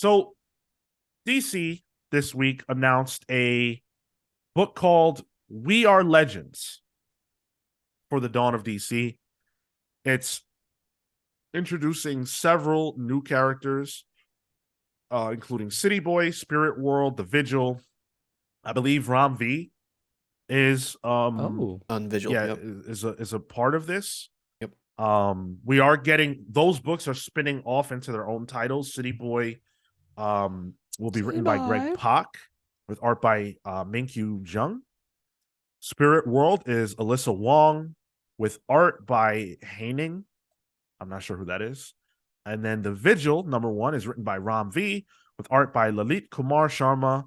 So DC this week announced a book called We Are Legends for the Dawn of DC. It's introducing several new characters, including City Boy, Spirit World, The Vigil. I believe Ram V is Oh, On Vigil. yeah, Yep. is a part of this. Yep. We are getting those books are spinning off into their own titles. City Boy will be written by Greg Pak with art by Minkyu Jung. Spirit World is Alyssa Wong with art by Haining. I'm not sure who that is. And then The Vigil, #1, is written by Ram V with art by Lalit Kumar Sharma,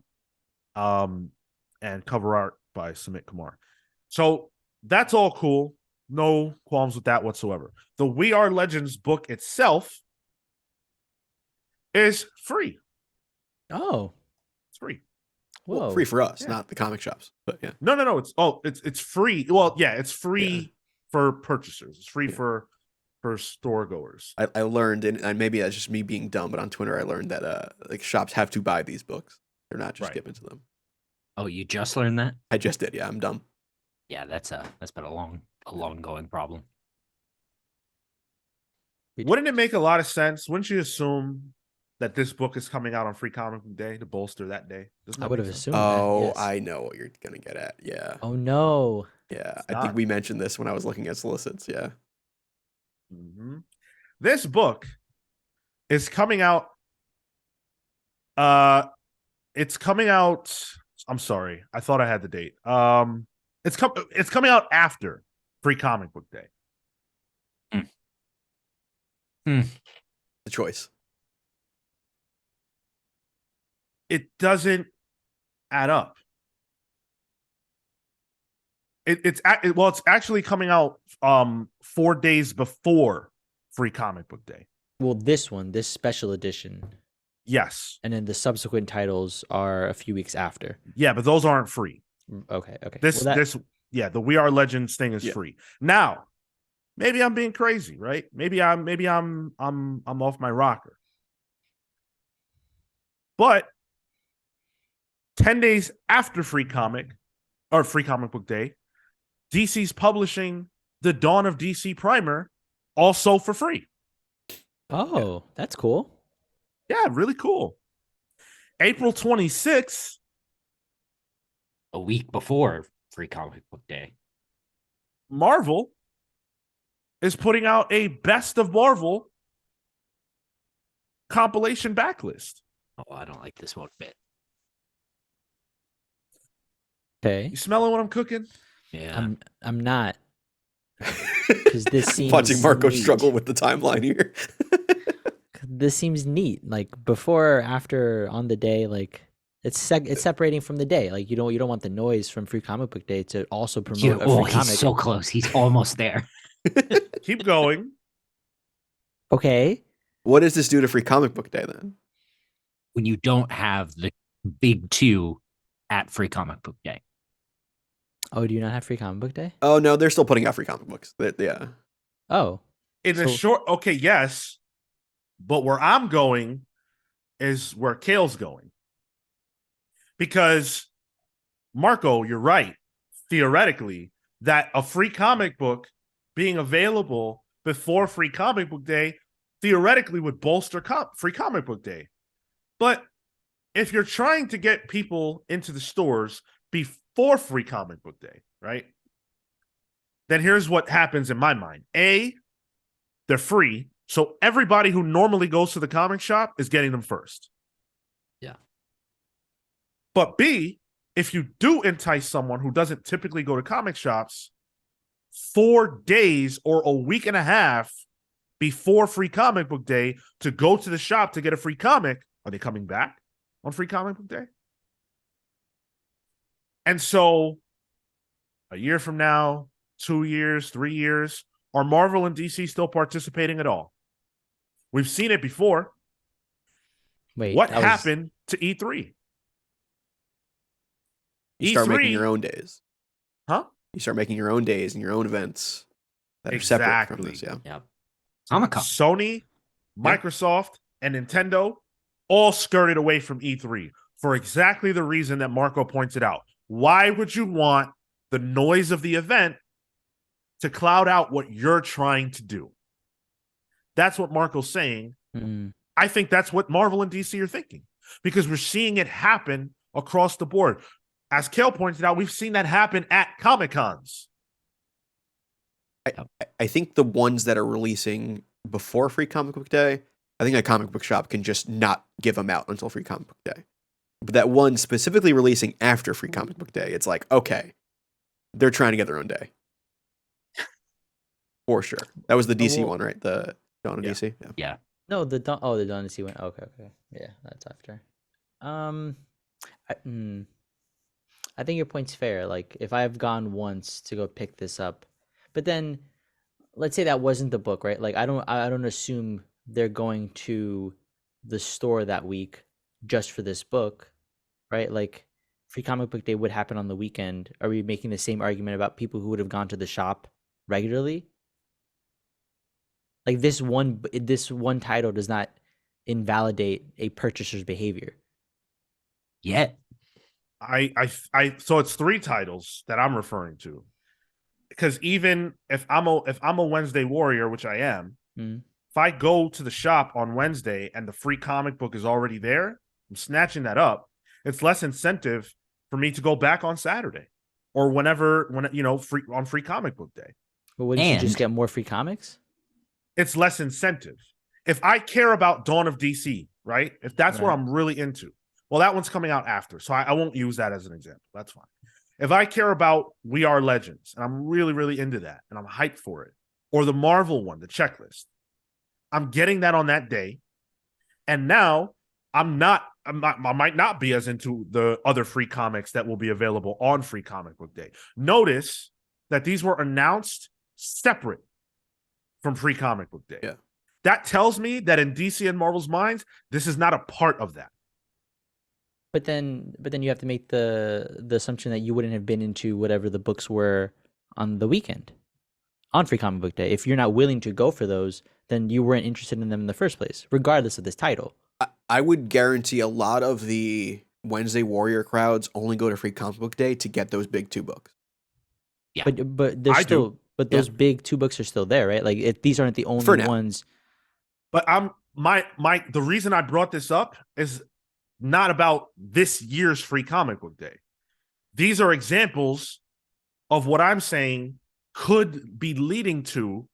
and cover art by Sumit Kumar. So that's all cool. No qualms with that whatsoever. The We Are Legends book itself is free. oh, It's free. whoa. Well, free for us, Yeah. not the comic shops. But yeah. No. It's free. Well, yeah, it's free for purchasers. It's free for store goers. I learned, and maybe that's just me being dumb, but on Twitter I learned that like shops have to buy these books. They're not just given to them. Oh, you just learned that? I just did. Yeah, I'm dumb. Yeah, that's been a long going problem. Wouldn't it make a lot of sense? Wouldn't you assume that this book is coming out on Free Comic Book Day to bolster that day? I would have assumed. Oh, that, yes. I know what you're gonna get at. Yeah. Oh no. Yeah, It's I not. think we mentioned this when I was looking at solicits. Yeah. Mm-hmm. This book is coming out. It's coming out. I'm sorry, I thought I had the date. It's coming out after Free Comic Book Day. The choice. It doesn't add up. It's actually coming out 4 days before Free Comic Book Day. Well, this special edition, Yes. and then the subsequent titles are a few weeks after. Yeah, but those aren't free. Okay. The We Are Legends thing is free. Now, maybe I'm being crazy, right? Maybe I'm off my rocker. But 10 days after Free Comic Book Day, DC's publishing the Dawn of DC Primer also for free. Oh, that's cool. Yeah, really cool. April 26th. A week before Free Comic Book Day. Marvel is putting out a Best of Marvel compilation backlist. Oh, I don't like this one bit. Okay. You smelling what I'm cooking? Yeah. I'm not. Because this seems Watching Marco neat. struggle with the timeline here. This seems neat. Like before, after, on the day, like it's separating from the day. Like you don't want the noise from Free Comic Book Day to also promote a free comic. He's so close. He's almost there. Keep going. Okay. What does this do to Free Comic Book Day then? When you don't have the big two at Free Comic Book Day. Oh, do you not have Free Comic Book Day? Oh no, they're still putting out free comic books. Yeah. Oh. In the short, okay, yes. But where I'm going is where Kale's going. Because, Marco, you're right. Theoretically, that a free comic book being available before Free Comic Book Day theoretically would bolster Free Comic Book Day. But if you're trying to get people into the stores before Free Comic Book Day, right? Then here's what happens in my mind. A, they're free. So everybody who normally goes to the comic shop is getting them first. Yeah. But B, if you do entice someone who doesn't typically go to comic shops 4 days or a week and a half before Free Comic Book Day to go to the shop to get a free comic, are they coming back on Free Comic Book Day? And so a year from now, 2 years, 3 years, are Marvel and DC still participating at all? We've seen it before. Wait, what happened to E3? You start making your own days. Huh? You start making your own days and your own events that are separate from this. Yeah. Yeah. Comic-Con. Sony, Microsoft, and Nintendo all skirted away from E3 for exactly the reason that Marco pointed out. Why would you want the noise of the event to cloud out what you're trying to do? That's what Marco's saying. I think that's what Marvel and DC are thinking, because we're seeing it happen across the board. As Kale pointed out, we've seen that happen at Comic-Cons. I think the ones that are releasing before Free Comic Book Day, I think a comic book shop can just not give them out until Free Comic Book Day. But that one specifically releasing after Free Comic Book Day, it's like, okay, they're trying to get their own day. For sure. That was the DC one, right? The Dawn of DC? Yeah. No, the Dawn of DC one. Okay. Yeah, that's after. I think your point's fair. Like, if I've gone once to go pick this up, but then let's say that wasn't the book, right? Like, I don't assume they're going to the store that week just for this book, right? Like, Free Comic Book Day would happen on the weekend. Are we making the same argument about people who would have gone to the shop regularly? Like, this one title does not invalidate a purchaser's behavior. Yeah. So it's 3 titles that I'm referring to, because even if I'm a Wednesday warrior, which I am, if I go to the shop on Wednesday and the free comic book is already there, I'm snatching that up. It's less incentive for me to go back on Saturday or when free comic book day. But wouldn't you just get more free comics? It's less incentive. If I care about Dawn of DC, right? If that's what I'm really into, well, that one's coming out after, so I won't use that as an example. That's fine. If I care about We Are Legends, and I'm really, really into that, and I'm hyped for it, or the Marvel one, the checklist, I'm getting that on that day. And now I might not be as into the other free comics that will be available on Free Comic Book Day. Notice that these were announced separate from Free Comic Book Day. Yeah. That tells me that in DC and Marvel's minds, this is not a part of that. But then you have to make the assumption that you wouldn't have been into whatever the books were on the weekend, on Free Comic Book Day. If you're not willing to go for those, then you weren't interested in them in the first place, regardless of this title. I would guarantee a lot of the Wednesday Warrior crowds only go to Free Comic Book Day to get those big 2 books. Yeah. But there's still, but those big 2 books are still there, right? Like, these aren't the only ones. But the reason I brought this up is not about this year's Free Comic Book Day. These are examples of what I'm saying could be leading to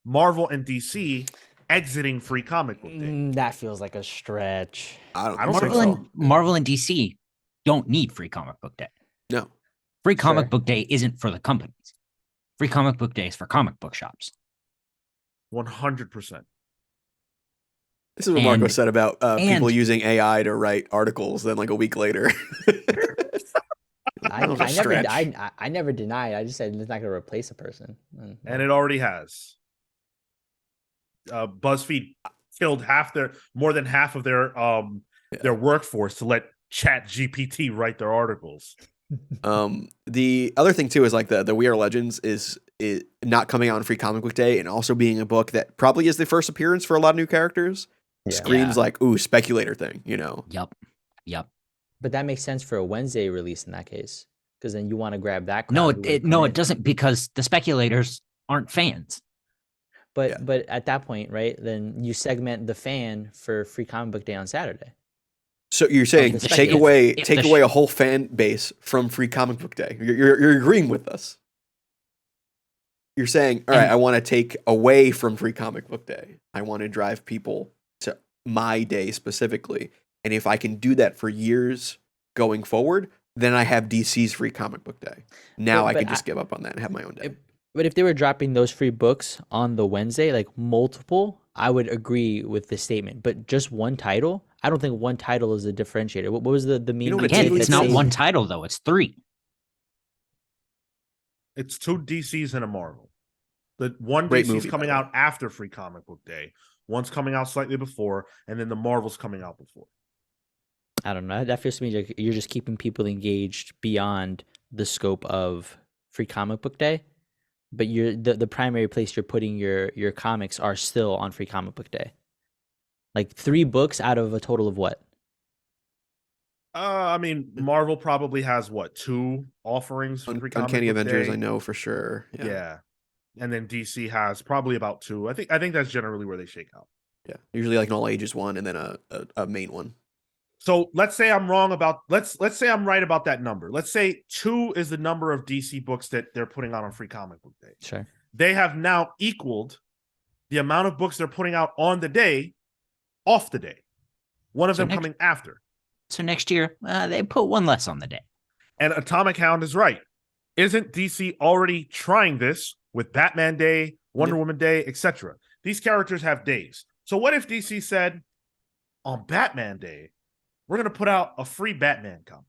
Marvel and DC exiting Free Comic Book Day. That feels like a stretch. I don't think so. so. Marvel and DC don't need Free Comic Book Day. No. Free Comic Book Day isn't for the companies. Free Comic Book Day is for comic book shops. 100%. This is what Marco said about people using AI to write articles. Then, like a week later, I never denied. I just said it's not going to replace a person, and it already has. BuzzFeed killed more than half of their workforce to let ChatGPT write their articles. The other thing too is like the We Are Legends is not coming out on Free Comic Book Day, and also being a book that probably is the first appearance for a lot of new characters. Screams like, ooh, speculator thing, you know? Yep. But that makes sense for a Wednesday release in that case, because then you want to grab that. No, it doesn't, because the speculators aren't fans. But at that point, right, then you segment the fan for Free Comic Book Day on Saturday. So you're saying take away a whole fan base from Free Comic Book Day. You're agreeing with us. You're saying, all right, I want to take away from Free Comic Book Day. I want to drive people to my day specifically. And if I can do that for years going forward, then I have DC's Free Comic Book Day. Now I can just give up on that and have my own day. But if they were dropping those free books on the Wednesday, like multiple, I would agree with the statement. But just one title, I don't think one title is a differentiator. What was the meaning? Again, it's not one title, though. It's 3. It's 2 DCs and a Marvel. The one DC's coming out after Free Comic Book Day. One's coming out slightly before, and then the Marvel's coming out before. I don't know. That feels to me like you're just keeping people engaged beyond the scope of Free Comic Book Day. But the primary place you're putting your comics are still on Free Comic Book Day. Like 3 books out of a total of what? I mean, Marvel probably has what, 2 offerings for free comic Uncanny book Avengers, day? I know for sure. Yeah. And then DC has probably about 2. I think that's generally where they shake out. Yeah. Usually like an all ages one and then a main one. So let's say I'm wrong about let's say I'm right about that number. Let's say 2 is the number of DC books that they're putting out on Free Comic Book Day. Sure. They have now equaled the amount of books they're putting out on the day off the day. One of So them next- coming after. So next year, they put one less on the day. And Atomic Hound is right. Isn't DC already trying this with Batman Day, Wonder Woman Day, etc.? These characters have days. So what if DC said, on Batman Day, we're going to put out a free Batman comic?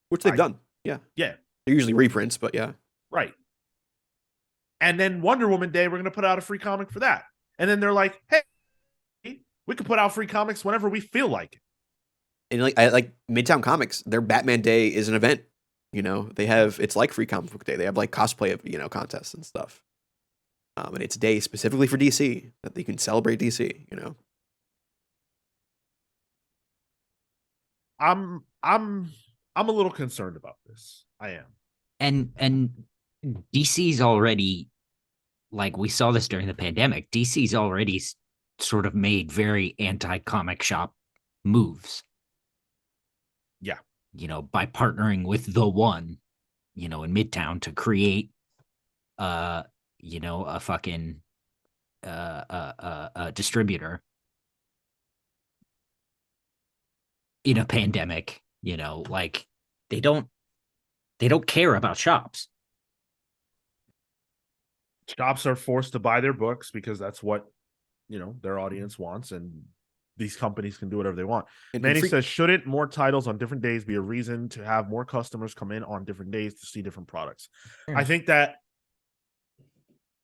Which they've I- done. Yeah. Yeah. They're usually reprints, but yeah. Right. And then Wonder Woman Day, we're going to put out a free comic for that. And then they're like, hey, we can put out free comics whenever we feel like it. And like Midtown Comics, their Batman Day is an event. You know, they have, it's like Free Comic Book Day. They have like cosplay of, contests and stuff. And it's a day specifically for DC that they can celebrate DC, I'm a little concerned about this. I am. And DC's already, like we saw this during the pandemic, DC's already sort of made very anti-comic shop moves. Yeah. By partnering with The One, in Midtown to create a fucking a distributor in a pandemic, like they don't care about shops. Shops are forced to buy their books because that's what their audience wants, and these companies can do whatever they want. And Manny says, shouldn't more titles on different days be a reason to have more customers come in on different days to see different products? I think that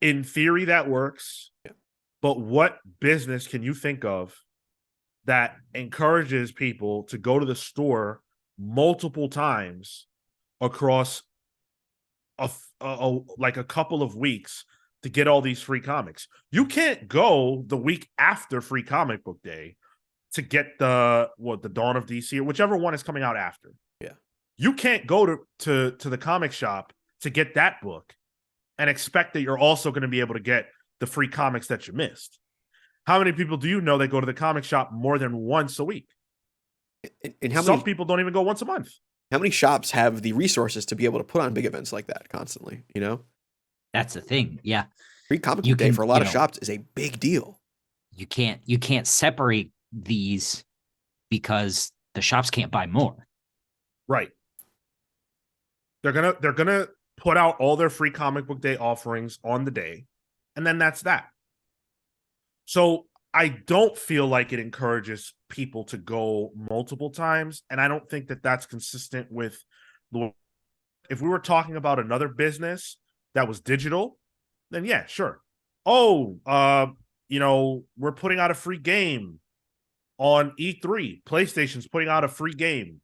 in theory that works. Yeah. But what business can you think of that encourages people to go to the store multiple times across like a couple of weeks to get all these free comics? You can't go the week after Free Comic Book Day to get the Dawn of DC or whichever one is coming out after. Yeah. You can't go to the comic shop to get that book and expect that you're also going to be able to get the free comics that you missed. How many people do you know that go to the comic shop more than once a week? And how Some many people don't even go once a month. How many shops have the resources to be able to put on big events like that constantly? That's the thing. Yeah. Free Comic You Book Day can, for a lot of you know- shops is a big deal. You can't separate these because the shops can't buy more. Right. They're gonna put out all their Free Comic Book Day offerings on the day, and then that's that. So I don't feel like it encourages people to go multiple times, and I don't think that that's consistent with the. If we were talking about another business that was digital, then yeah, sure. Oh, we're putting out a free game on E3. PlayStation's putting out a free game,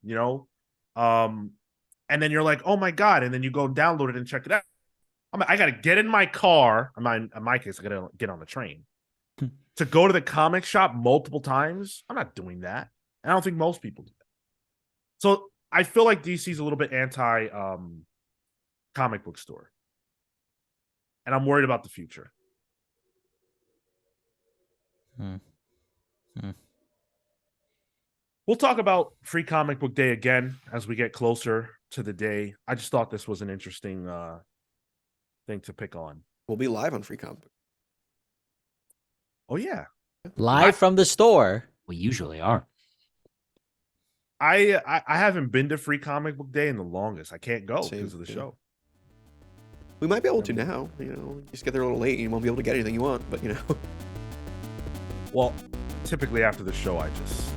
and then you're like, oh my God. And then you go download it and check it out. I got to get in my car. In my case, I got to get on the train to go to the comic shop multiple times. I'm not doing that. And I don't think most people do that. So I feel like DC's a little bit anti comic book store. And I'm worried about the future. We'll talk about Free Comic Book Day again as we get closer to the day. I just thought this was an interesting thing to pick on. We'll be live on Free Comic Book. Oh, yeah. Live from the store. We usually are. I haven't been to Free Comic Book Day in the longest. I can't go Same, because of the yeah. show. We might be able to now. Just get there a little late and you won't be able to get anything you want, but Well, typically after the show, I just